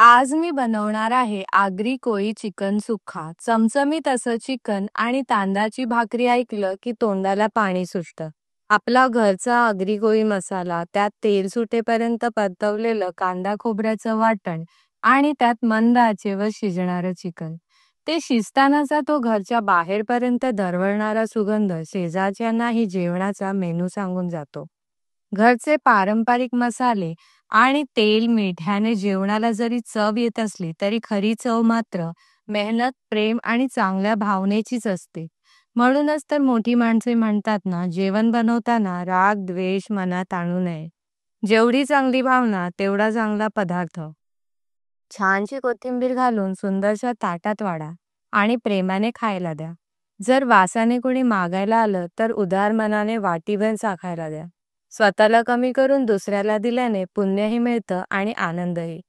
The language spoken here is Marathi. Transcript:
आज मी बनवणार आहे आगरी कोळी चिकन सुक्का. चमचमीत असं चिकन आणि तांदळाची भाकरी ऐकलं की तोंडाला पाणी सुटतं. आपला घरचा आगरी कोळी मसाला, त्यात तेल सुटेपर्यंत परतवलेलं कांदा खोबऱ्याचं वाटण आणि त्यात मंद आचेवर शिजणारं चिकन. ते शिजतानाचा तो घरच्या बाहेरपर्यंत दरवळणारा सुगंध शेजारच्यांनाही जेवणाचा मेनू सांगून जातो. घरचे पारंपरिक मसाले आणि तेल मीठ ह्याने जेवणाला जरी चव येत असली तरी खरी चव मात्र मेहनत, प्रेम आणि चांगल्या भावनेचीच असते. म्हणूनच तर मोठी माणसे म्हणतात ना, जेवण बनवताना राग, द्वेष मनात आणू नये. जेवढी चांगली भावना तेवढा चांगला पदार्थ. छानशी कोथिंबीर घालून सुंदरशा ताटात वाढा आणि प्रेमाने खायला द्या. जर वासाने कोणी मागायला आलं तर उदार मनाने वाटीभर चाखायला द्या. स्वतःला कमी करून दुसऱ्याला दिल्याने पुण्यही मिळतं आणि आनंदही.